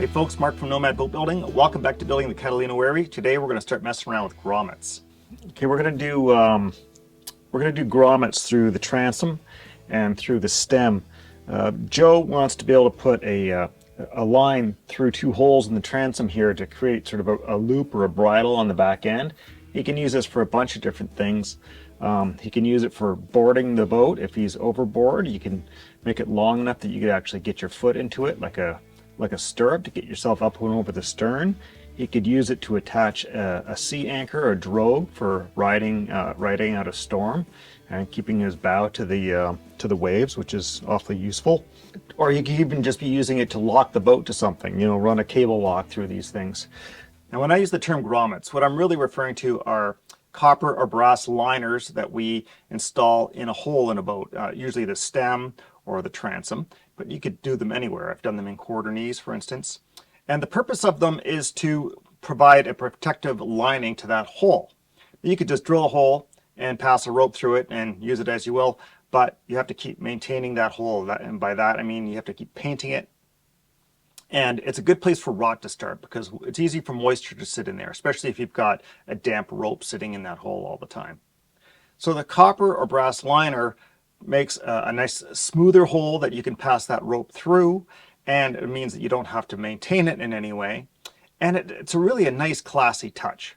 Hey folks, Mark from Nomad Boatbuilding. Welcome back to building the Catalina Wherry. Today we're going to start messing around with grommets. Okay, we're going to do grommets through the transom and through the stem. Joe wants to be able to put a line through two holes in the transom here to create sort of a loop or a bridle on the back end. He can use this for a bunch of different things. He can use it for boarding the boat if he's overboard. You can make it long enough that you could actually get your foot into it like a stirrup to get yourself up and over the stern. He could use it to attach a sea anchor or drogue for riding out a storm and keeping his bow to the waves, which is awfully useful. Or you could even just be using it to lock the boat to something, you know, run a cable lock through these things. Now, when I use the term grommets, what I'm really referring to are copper or brass liners that we install in a hole in a boat, usually the stem or the transom, but you could do them anywhere. I've done them in quarter knees, for instance. And the purpose of them is to provide a protective lining to that hole. You could just drill a hole and pass a rope through it and use it as you will, but you have to keep maintaining that hole. And by that, I mean you have to keep painting it. And it's a good place for rot to start because it's easy for moisture to sit in there, especially if you've got a damp rope sitting in that hole all the time. So the copper or brass liner makes a nice smoother hole that you can pass that rope through, and it means that you don't have to maintain it in any way. And it's really a nice classy touch.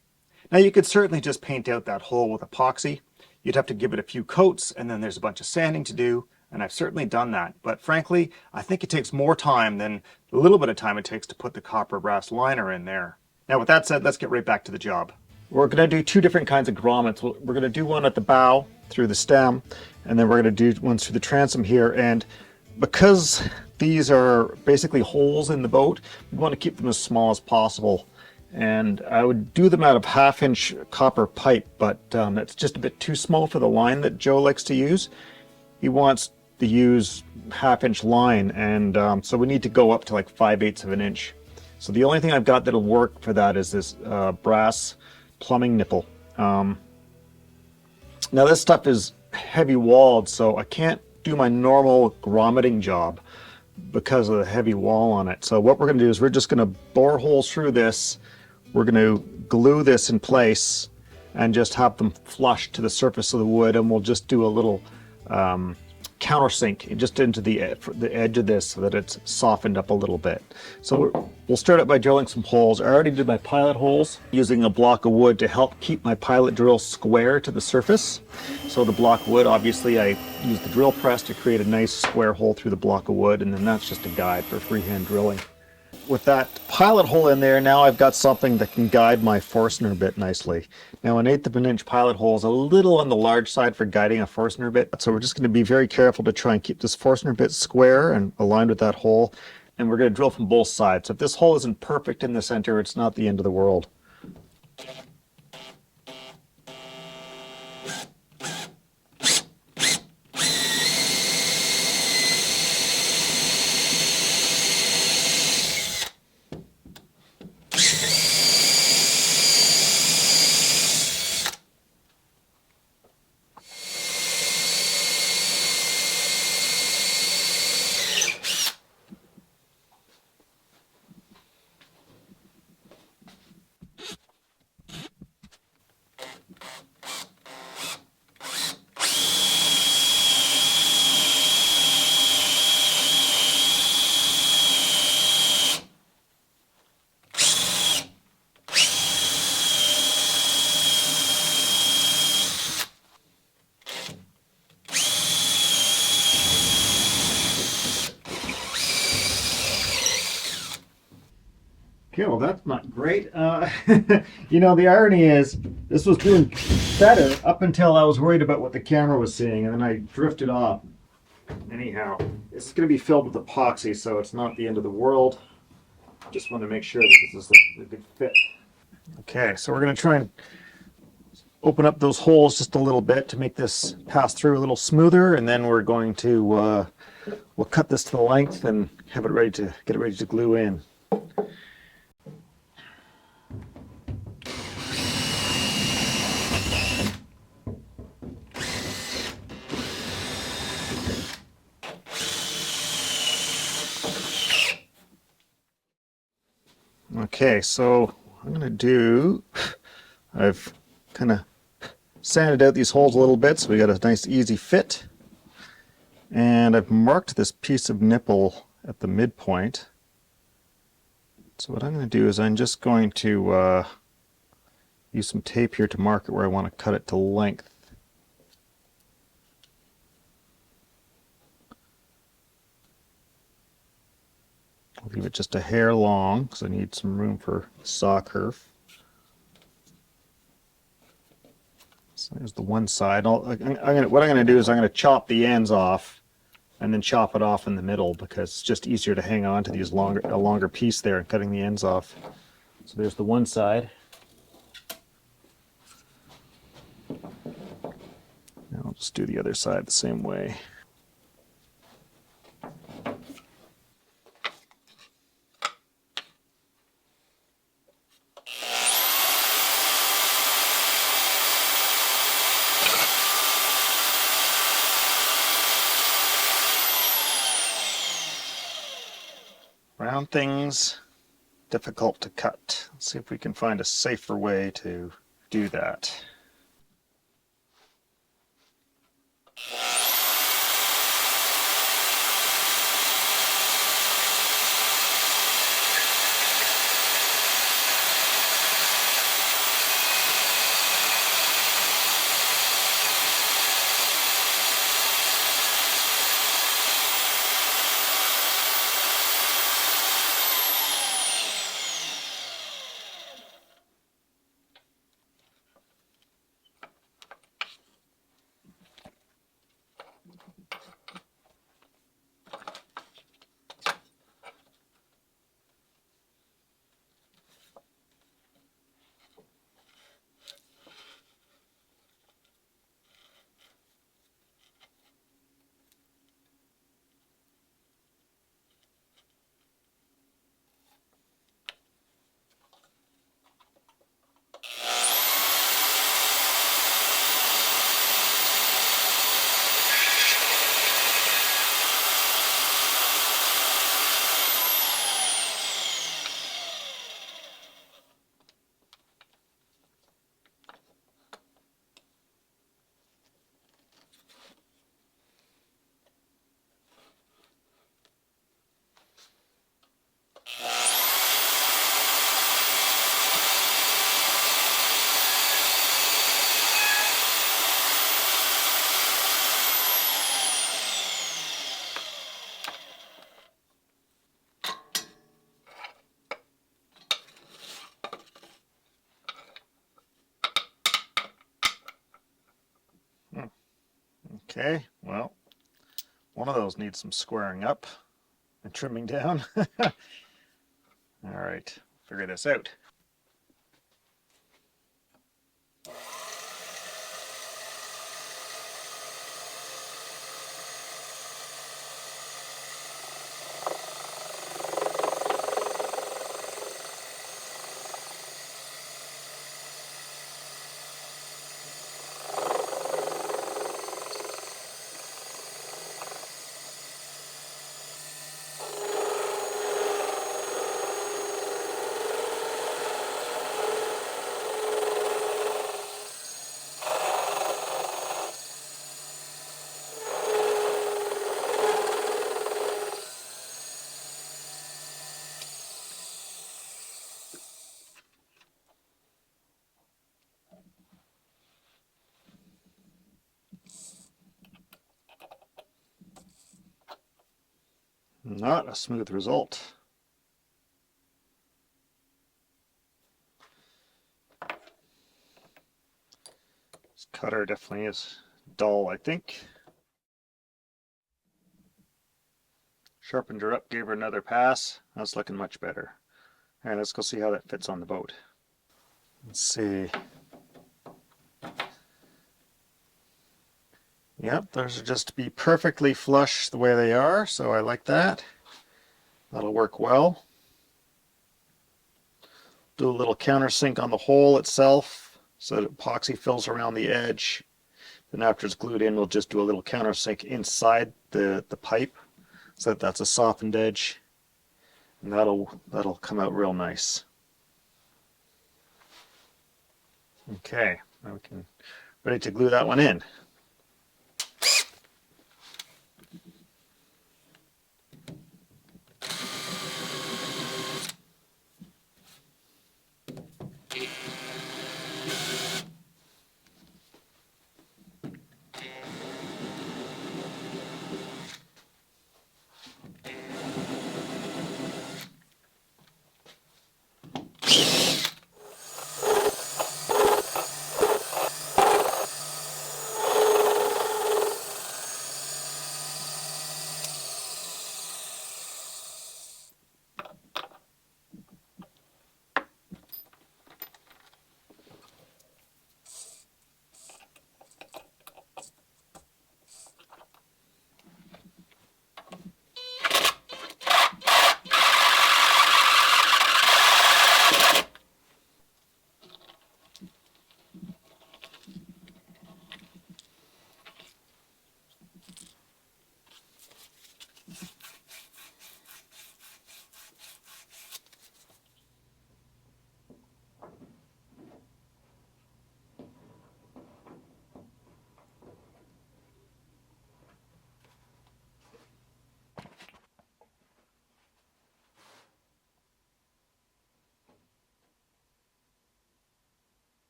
Now you could certainly just paint out that hole with epoxy. You'd have to give it a few coats, and then there's a bunch of sanding to do, and I've certainly done that. But frankly, I think it takes more time than the little bit of time it takes to put the copper brass liner in there. Now with that said, let's get right back to the job. We're going to do two different kinds of grommets. We're going to do one at the bow through the stem, and then we're going to do one through the transom here. And because these are basically holes in the boat, we want to keep them as small as possible. And I would do them out of 1/2-inch copper pipe, but that's just a bit too small for the line that Joe likes to use. He wants to use 1/2-inch line, and so we need to go up to like 5/8 of an inch. So the only thing I've got that'll work for that is this brass plumbing nipple. Now this stuff is heavy walled, so I can't do my normal grommeting job because of the heavy wall on it. So what we're going to do is we're just going to bore holes through this. We're going to glue this in place and just have them flush to the surface of the wood, and we'll just do a little countersink just into the edge of this so that it's softened up a little bit. So we'll start out by drilling some holes. I already did my pilot holes using a block of wood to help keep my pilot drill square to the surface. So the block of wood, obviously I used the drill press to create a nice square hole through the block of wood, and then that's just a guide for freehand drilling. With that pilot hole in there, now I've got something that can guide my Forstner bit nicely. Now 1/8 of an inch pilot hole is a little on the large side for guiding a Forstner bit, so we're just going to be very careful to try and keep this Forstner bit square and aligned with that hole, and we're going to drill from both sides. So if this hole isn't perfect in the center, it's not the end of the world. Okay, well that's not great. You know, the irony is this was doing better up until I was worried about what the camera was seeing, and then I drifted off. Anyhow, this is going to be filled with epoxy, so it's not the end of the world. Just want to make sure that this is a good fit. Okay, so we're going to try and open up those holes just a little bit to make this pass through a little smoother, and then we're going to we'll cut this to the length and have it ready to get it ready to glue in. Okay, so I'm going to do, I've kind of sanded out these holes a little bit so we got a nice easy fit. And I've marked this piece of nipple at the midpoint. So what I'm going to do is I'm just going to use some tape here to mark it where I want to cut it to length. I'll leave it just a hair long because I need some room for saw curve. So there's the one side. What I'm going to do is I'm going to chop the ends off and then chop it off in the middle because it's just easier to hang on to these a longer piece there and cutting the ends off. So there's the one side. Now I'll just do the other side the same way. Round things, difficult to cut. Let's see if we can find a safer way to do that. Okay, well, one of those needs some squaring up and trimming down. All right, figure this out. Not a smooth result. This cutter definitely is dull, I think. Sharpened her up, gave her another pass. That's looking much better. All right, let's go see how that fits on the boat. Let's see. Yep, those are just to be perfectly flush the way they are, so I like that. That'll work well. Do a little countersink on the hole itself so that epoxy fills around the edge. Then after it's glued in, we'll just do a little countersink inside the pipe so that that's a softened edge. And that'll come out real nice. Okay, now we can ready to glue that one in.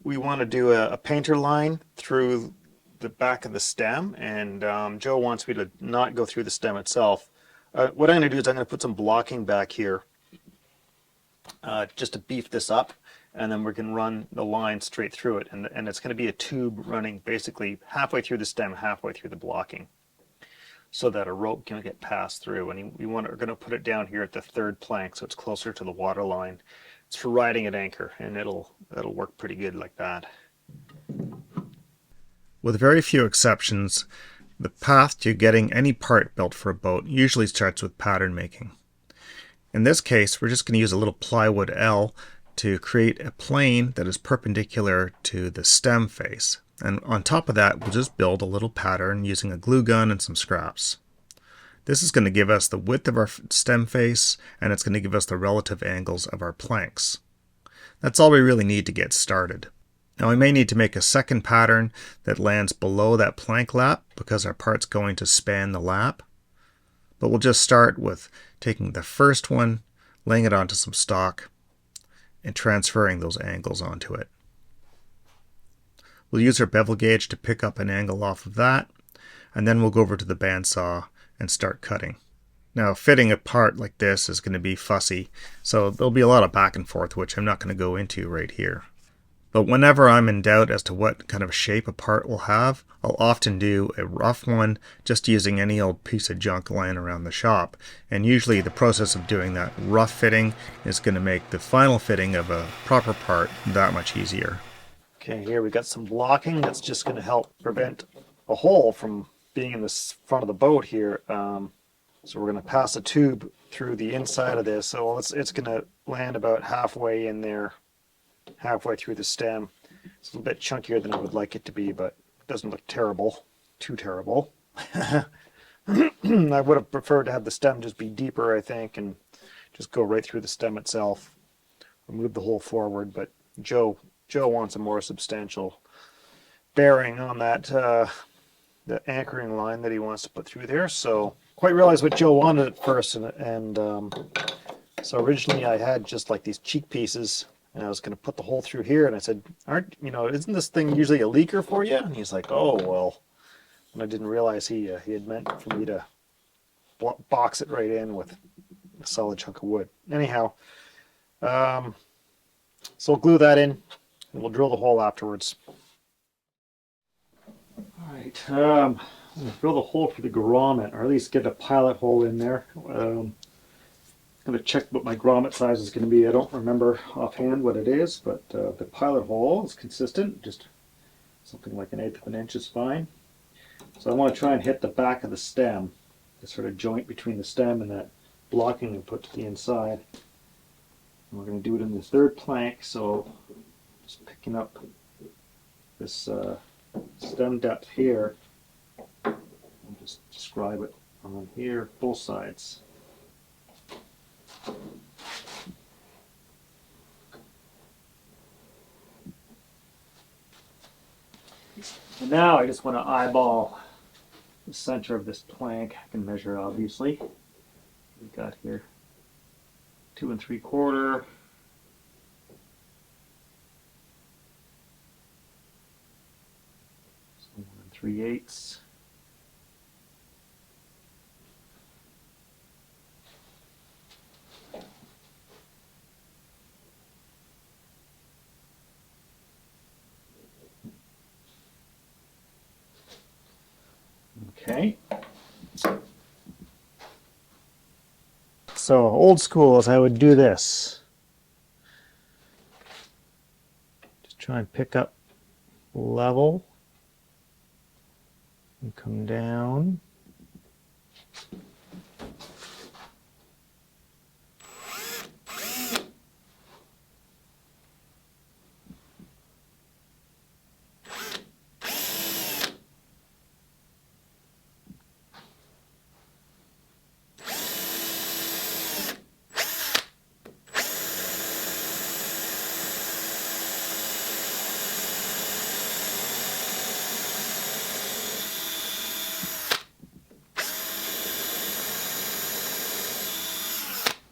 We want to do a painter line through the back of the stem, and Joe wants me to not go through the stem itself. What I'm going to do is I'm going to put some blocking back here just to beef this up, and then we can run the line straight through it, and it's going to be a tube running basically halfway through the stem, halfway through the blocking, so that a rope can get passed through. And we're going to put it down here at the third plank so it's closer to the water line. It's for riding at anchor, and that'll work pretty good like that. With very few exceptions, the path to getting any part built for a boat usually starts with pattern making. In this case, we're just going to use a little plywood L to create a plane that is perpendicular to the stem face. And on top of that, we'll just build a little pattern using a glue gun and some scraps. This is going to give us the width of our stem face, and it's going to give us the relative angles of our planks. That's all we really need to get started. Now we may need to make a second pattern that lands below that plank lap because our part's going to span the lap. But we'll just start with taking the first one, laying it onto some stock, and transferring those angles onto it. We'll use our bevel gauge to pick up an angle off of that, and then we'll go over to the bandsaw and start cutting. Now fitting a part like this is going to be fussy, so there'll be a lot of back and forth, which I'm not going to go into right here. But whenever I'm in doubt as to what kind of shape a part will have, I'll often do a rough one just using any old piece of junk lying around the shop. And usually the process of doing that rough fitting is going to make the final fitting of a proper part that much easier. Okay, here we got some blocking that's just going to help prevent a hole from being in the front of the boat here. So we're going to pass a tube through the inside of this. So it's going to land about halfway in there, halfway through the stem. It's a little bit chunkier than I would like it to be, but it doesn't look terrible, too terrible. I would have preferred to have the stem just be deeper, I think, and just go right through the stem itself, or move the hole forward. But Joe wants a more substantial bearing on that the anchoring line that he wants to put through there. So quite realized what Joe wanted at first, and so originally I had just like these cheek pieces and I was going to put the hole through here, and I said, isn't this thing usually a leaker for you? And he's like, oh, well. And I didn't realize he had meant for me to box it right in with a solid chunk of wood. Anyhow, so we'll glue that in, and we'll drill the hole afterwards. All right, I'm going to drill the hole for the grommet, or at least get a pilot hole in there. I'm going to check what my grommet size is going to be. I don't remember offhand what it is, but the pilot hole is consistent. Just something like 1/8 of an inch is fine. So I want to try and hit the back of the stem, the sort of joint between the stem and that blocking we put to the inside. And we're going to do it in the 3rd plank, so just picking up this stem depth here. I'll just describe it on here, both sides. And now I just want to eyeball the center of this plank. I can measure, obviously. We got here 2 3/4. So 1 3/8. Okay. So old school is I would do this. Just try and pick up level and come down.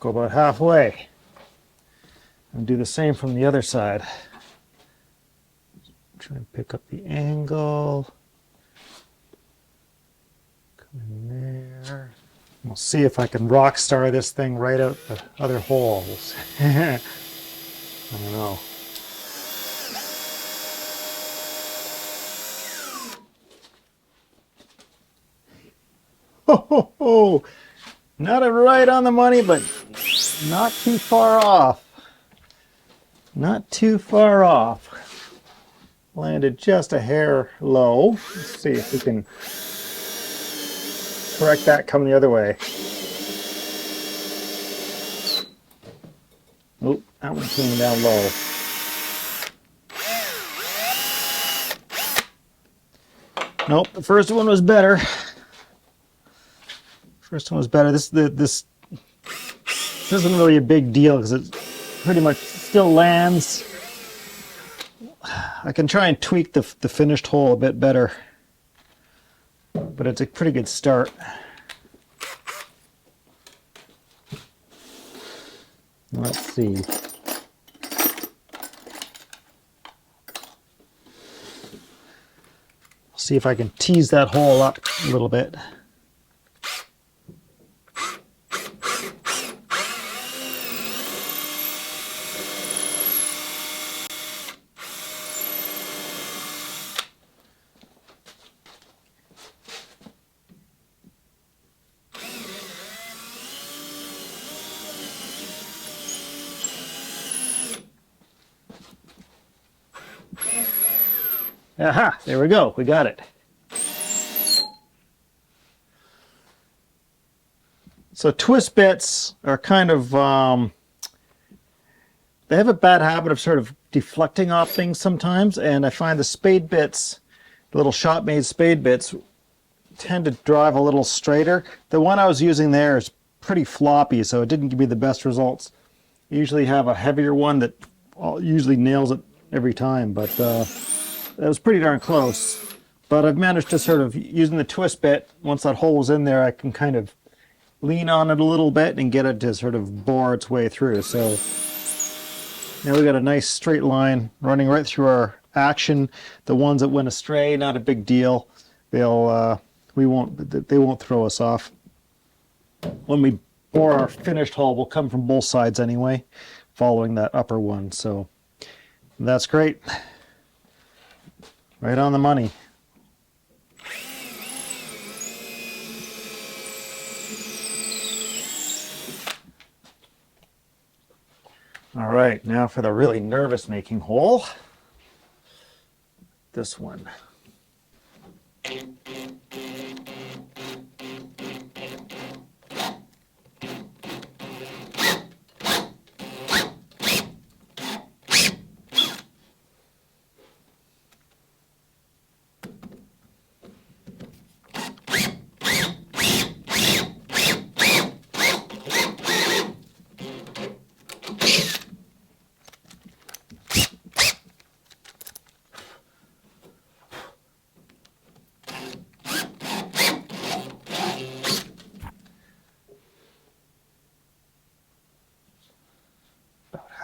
Go about halfway and do the same from the other side. Try and pick up the angle. Come in there. We'll see if I can rock star this thing right out the other holes. I don't know. Ho ho ho! Not right on the money, but not too far off. Not too far off. Landed just a hair low. Let's see if we can correct that coming the other way. Oh, that one came down low. Nope, the first one was better. First one was better. This isn't really a big deal because it pretty much still lands. I can try and tweak the finished hole a bit better, but it's a pretty good start. Let's see. See if I can tease that hole up a little bit. Aha, there we go, we got it. So twist bits are kind of, they have a bad habit of sort of deflecting off things sometimes, and I find the spade bits, the little shop-made spade bits, tend to drive a little straighter. The one I was using there is pretty floppy, so it didn't give me the best results. You usually have a heavier one that usually nails it every time, but that was pretty darn close. But I've managed to sort of, using the twist bit, once that hole was in there, I can kind of lean on it a little bit and get it to sort of bore its way through. So Now we got a nice straight line running right through our action. The ones that went astray, not a big deal. They'll they won't throw us off. When we bore our finished hull, we'll come from both sides anyway, following that upper one. So that's great. Right on the money. All right, now for the really nervous making hole. This one.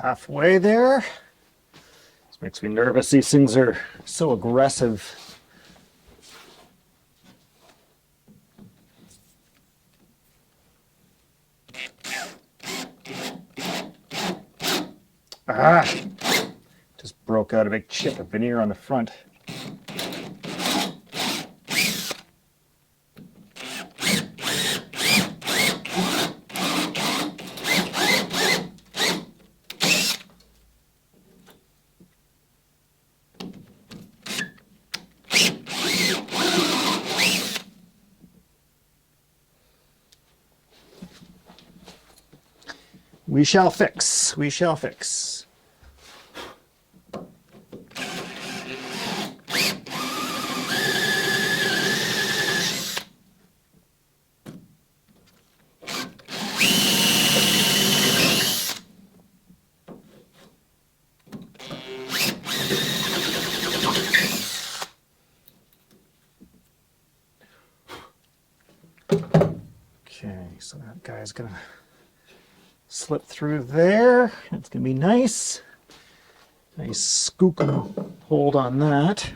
Halfway there. This makes me nervous. These things are so aggressive. Ah! Just broke out a big chip of veneer on the front. We shall fix. We shall fix. Okay, so that guy's gonna slip through there. It's gonna be nice. Nice scoop and hold on that.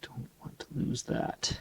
Don't want to lose that.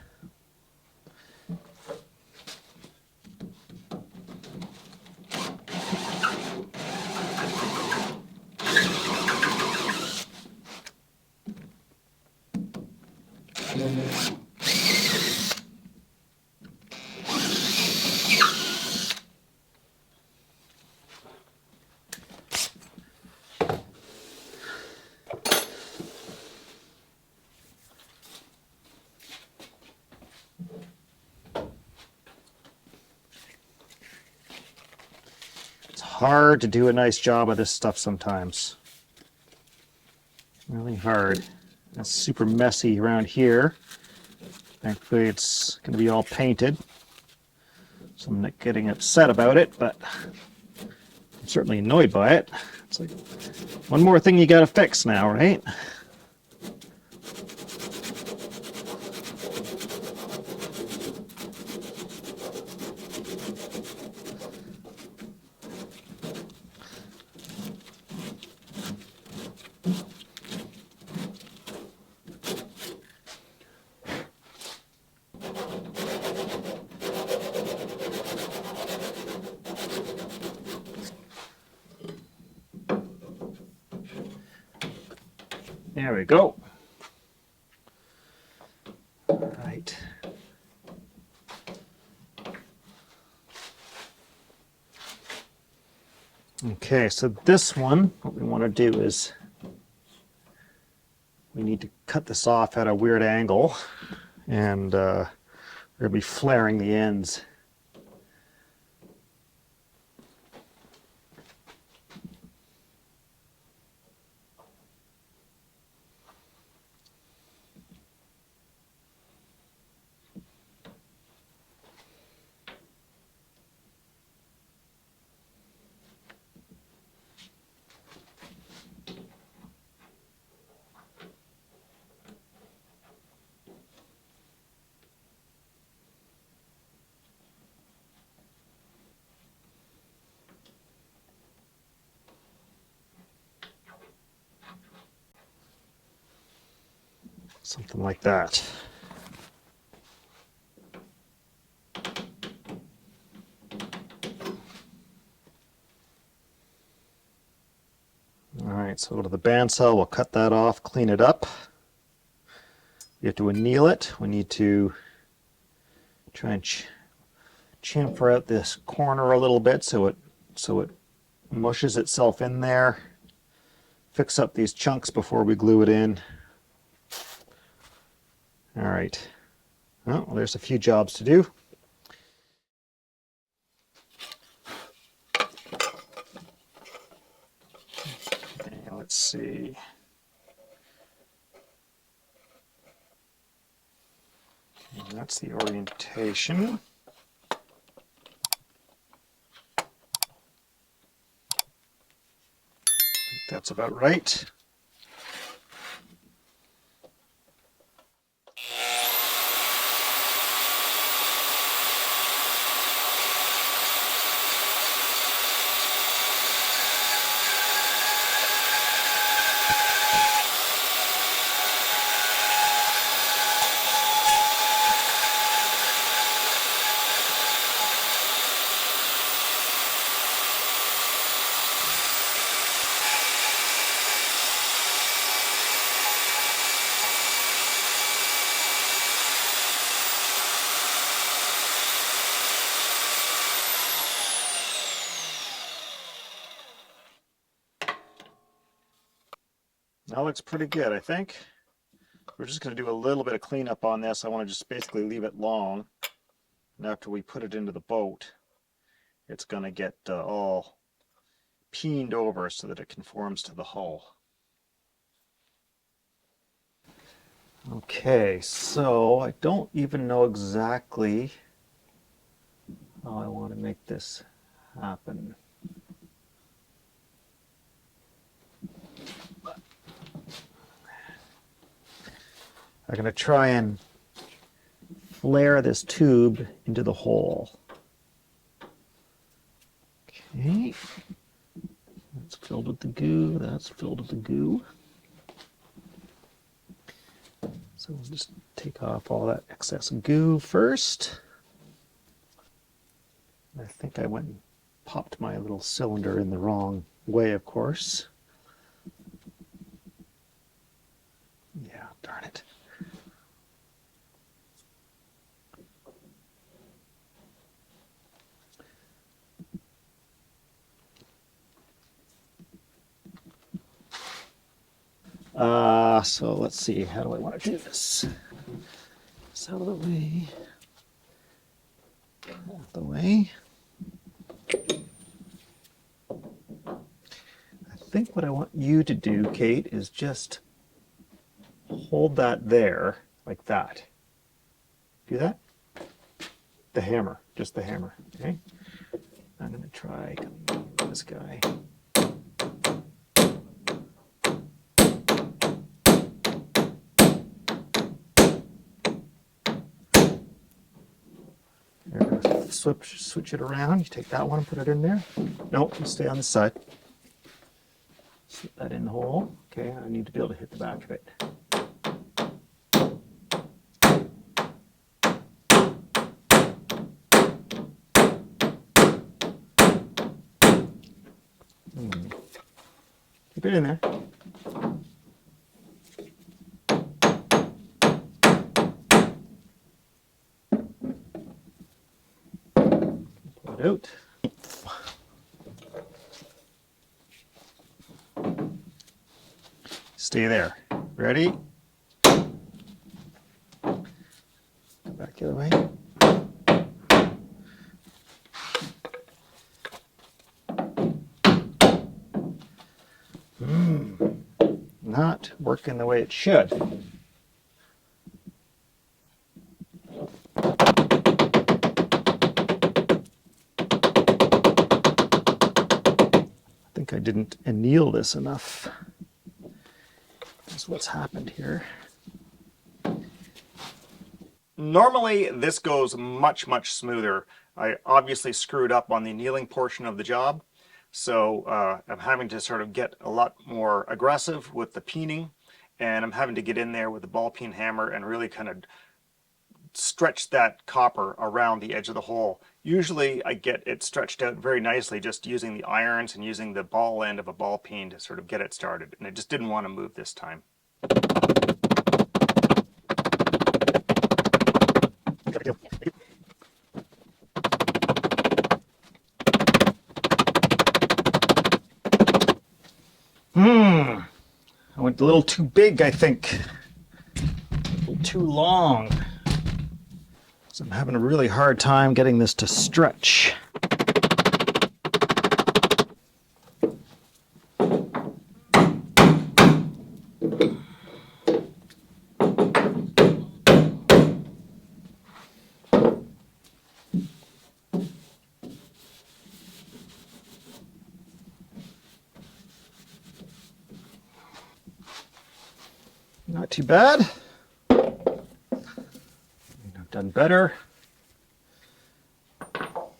Hard to do a nice job of this stuff sometimes. Really hard. It's super messy around here. Thankfully it's going to be all painted. So I'm not getting upset about it, but I'm certainly annoyed by it. It's like one more thing you got to fix now, right? There we go. All right. Okay, so this one, what we want to do is we need to cut this off at a weird angle, and we're going to be flaring the ends. Something like that. All right, so go to the bandsaw, we'll cut that off, clean it up. We have to anneal it. We need to try and chamfer out this corner a little bit so it mushes itself in there. Fix up these chunks before we glue it in. All right. Well, there's a few jobs to do. And let's see. And that's the orientation. That's about right. That looks pretty good, I think. We're just going to do a little bit of cleanup on this. I want to just basically leave it long. And after we put it into the boat, it's going to get all peened over so that it conforms to the hull. Okay, so I don't even know exactly how I want to make this happen. I'm going to try and flare this tube into the hole. Okay, that's filled with the goo, that's filled with the goo. So we'll just take off all that excess goo first. I think I went and popped my little cylinder in the wrong way, of course. Yeah, darn it. So let's see, how do I want to do this? This out of the way. Out of the way. I think what I want you to do, Kate, is just hold that there, like that. Do that? The hammer, just the hammer, okay? I'm going to try coming with this guy. Switch it around. You take that one and put it in there. Nope, you stay on this side. Slip that in the hole. Okay, I need to be able to hit the back of it. Keep it in there. Pull it out. Stay there. Ready? Go back the other way. Not working the way it should. I think I didn't anneal this enough. That's what's happened here. Normally this goes much smoother. I obviously screwed up on the annealing portion of the job, so I'm having to sort of get a lot more aggressive with the peening and I'm having to get in there with the ball peen hammer and really kind of stretch that copper around the edge of the hole. Usually I get it stretched out very nicely just using the irons and using the ball end of a ball peen to sort of get it started, and I just didn't want to move this time. I went a little too big, I think. A little too long. So I'm having a really hard time getting this to stretch. Not too bad. I've done better. But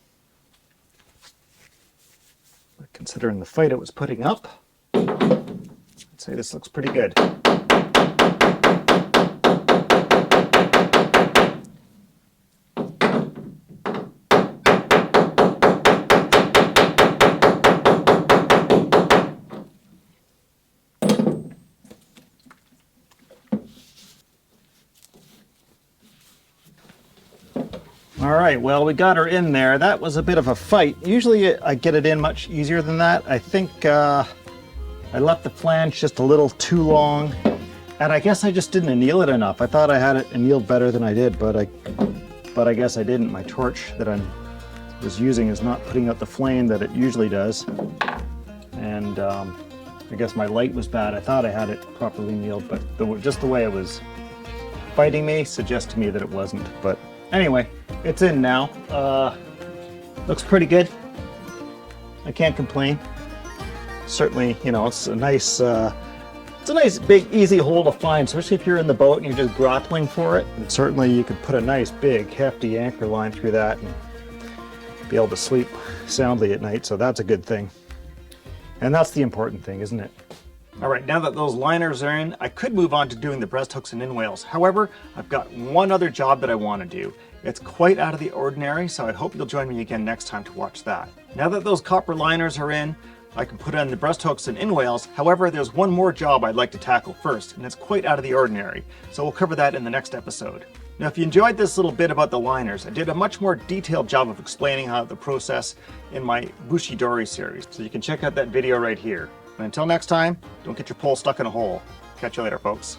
considering the fight it was putting up, I'd say this looks pretty good. All right, well, we got her in there. That was a bit of a fight. Usually I get it in much easier than that. I think I left the flange just a little too long, and I guess I just didn't anneal it enough. I thought I had it annealed better than I did, but I guess I didn't. My torch that I was using is not putting out the flame that it usually does, and I guess my light was bad. I thought I had it properly annealed, but just the way it was fighting me suggests to me that it wasn't. But anyway, it's in now. Looks pretty good. I can't complain. Certainly, you know, it's a nice big, easy hole to find, especially if you're in the boat and you're just grappling for it. And certainly you could put a nice, big, hefty anchor line through that and be able to sleep soundly at night. So that's a good thing. And that's the important thing, isn't it? All right, now that those liners are in, I could move on to doing the breast hooks and inwales. However, I've got one other job that I want to do. It's quite out of the ordinary, so I hope you'll join me again next time to watch that. Now that those copper liners are in, I can put on the breast hooks and inwales. However, there's one more job I'd like to tackle first, and it's quite out of the ordinary. So we'll cover that in the next episode. Now, if you enjoyed this little bit about the liners, I did a much more detailed job of explaining how the process in my Bushi-Dori series. So you can check out that video right here. And until next time, don't get your pole stuck in a hole. Catch you later, folks.